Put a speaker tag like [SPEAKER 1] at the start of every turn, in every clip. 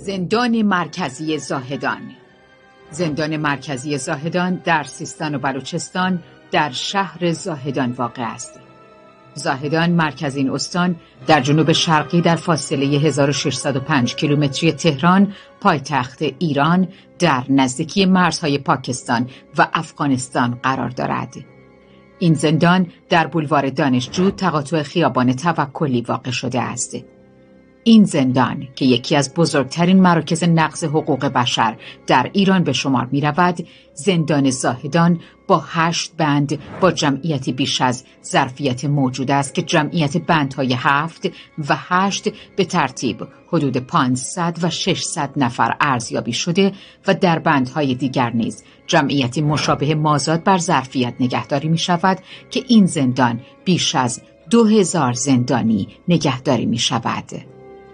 [SPEAKER 1] زندان مرکزی زاهدان. زندان مرکزی زاهدان در سیستان و بلوچستان در شهر زاهدان واقع است. زاهدان مرکزین استان در جنوب شرقی در فاصله 1605 کیلومتری تهران پایتخت ایران در نزدیکی مرزهای پاکستان و افغانستان قرار دارد. این زندان در بولوار دانشجو تقاطع خیابان توکلی واقع شده است. این زندان که یکی از بزرگترین مراکز نقض حقوق بشر در ایران به شمار می رود، زندان زاهدان با 8 بند با جمعیتی بیش از ظرفیت موجود است که جمعیت بندهای 7 و 8 به ترتیب حدود 500 و 600 نفر ارزیابی شده و در بندهای دیگر نیز جمعیتی مشابه مازاد بر ظرفیت نگهداری می شود که این زندان بیش از 2000 زندانی نگهداری می شود.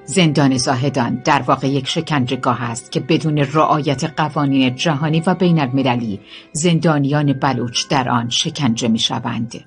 [SPEAKER 1] زندان زاهدان در واقع یک شکنجهگاه است که بدون رعایت قوانین جهانی و بین المللی زندانیان بلوچ در آن شکنجه می شوند.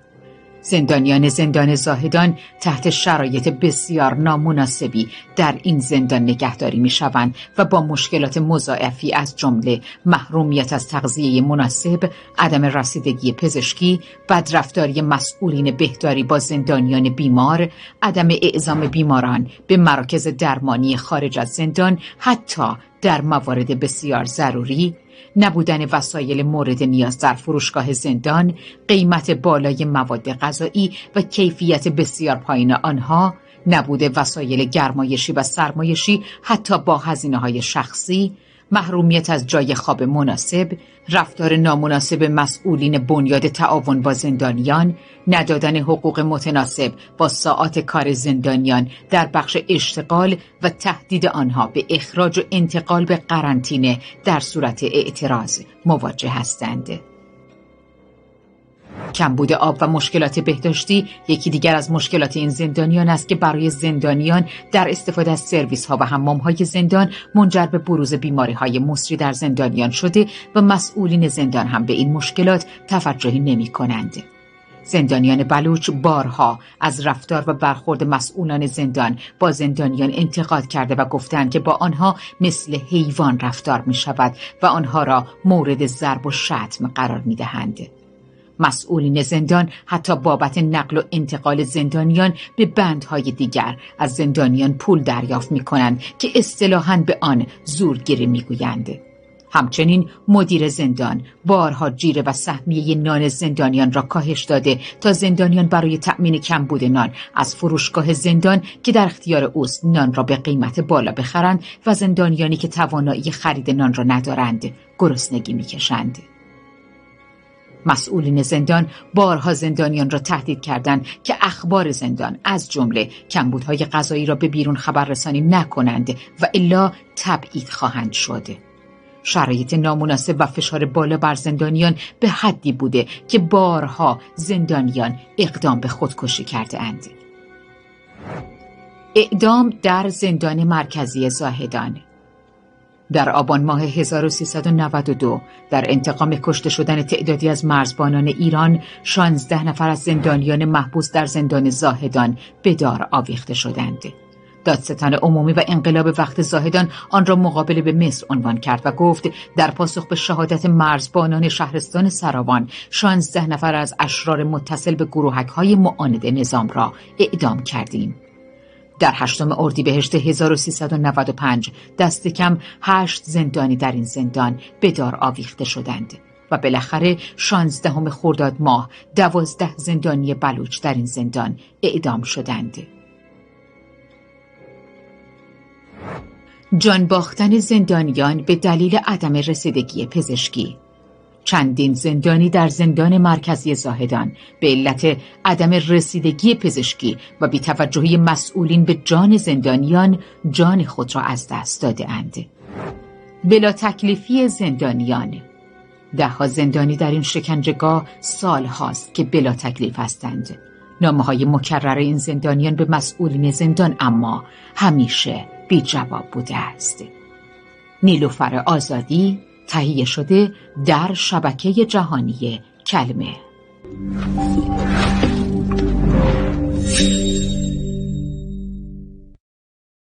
[SPEAKER 1] زندانیان زندان زاهدان تحت شرایط بسیار نامناسبی در این زندان نگهداری می شوند و با مشکلات مضاعفی از جمله محرومیت از تغذیه مناسب، عدم رسیدگی پزشکی، بدرفتاری مسئولین بهداری با زندانیان بیمار، عدم اعزام بیماران به مراکز درمانی خارج از زندان حتی در موارد بسیار ضروری، نبودن وسایل مورد نیاز در فروشگاه زندان، قیمت بالای مواد غذایی و کیفیت بسیار پایین آنها، نبود وسایل گرمایشی و سرمایشی حتی با هزینه‌های شخصی، محرومیت از جای خواب مناسب، رفتار نامناسب مسئولین بنیاد تعاون با زندانیان، ندادن حقوق متناسب با ساعات کار زندانیان در بخش اشتغال و تهدید آنها به اخراج و انتقال به قرنطینه در صورت اعتراض مواجه هستند. کمبود آب و مشکلات بهداشتی یکی دیگر از مشکلات این زندانیان است که برای زندانیان در استفاده از سرویس ها و حمام های زندان منجر به بروز بیماری های مصری در زندانیان شده و مسئولین زندان هم به این مشکلات توجهی نمی کنند. زندانیان بلوچ بارها از رفتار و برخورد مسئولان زندان با زندانیان انتقاد کرده و گفتند که با آنها مثل حیوان رفتار می شود و آنها را مورد ضرب و شتم قرار می دهند. مسئولین زندان حتی بابت نقل و انتقال زندانیان به بندهای دیگر از زندانیان پول دریافت می کنند که اصطلاحاً به آن زورگیری می گویند. همچنین مدیر زندان بارها جیره و سهمیه نان زندانیان را کاهش داده تا زندانیان برای تأمین کمبود نان از فروشگاه زندان که در اختیار اوست نان را به قیمت بالا بخرند و زندانیانی که توانایی خرید نان را ندارند گرسنگی می کشند. مسئولین زندان بارها زندانیان را تهدید کردند که اخبار زندان از جمله کمبودهای غذایی را به بیرون خبررسانی نکنند و الا تبعید خواهند شد. شرایط نامناسب و فشار بالا بر زندانیان به حدی بوده که بارها زندانیان اقدام به خودکشی کرده اند. اعدام در زندان مرکزی زاهدان. در آبان ماه 1392 در انتقام کشته شدن تعدادی از مرزبانان ایران 16 نفر از زندانیان محبوس در زندان زاهدان به دار آویخته شدند. دادستان عمومی و انقلاب وقت زاهدان آن را مقابله به مصر عنوان کرد و گفت در پاسخ به شهادت مرزبانان شهرستان سراوان 16 نفر از اشرار متصل به گروهک‌های معاند نظام را اعدام کردیم. در 8 اردیبهشت 1395 دست کم 8 زندانی در این زندان به دار آویخته شدند و بالاخره 16 خرداد ماه 12 زندانی بلوچ در این زندان اعدام شدند. جان باختن زندانیان به دلیل عدم رسیدگی پزشکی. چندین زندانی در زندان مرکزی زاهدان به علت عدم رسیدگی پزشکی و بی‌توجهی مسئولین به جان زندانیان جان خود را از دست داده اند. بلا تکلیفی زندانیان. 10 زندانی در این شکنجهگاه سال هاست که بلا تکلیف هستند. نامه‌های مکرر این زندانیان به مسئولین زندان اما همیشه بی جواب بوده است. نیلوفر آزادی، تهیه شده در شبکه جهانی کلمه.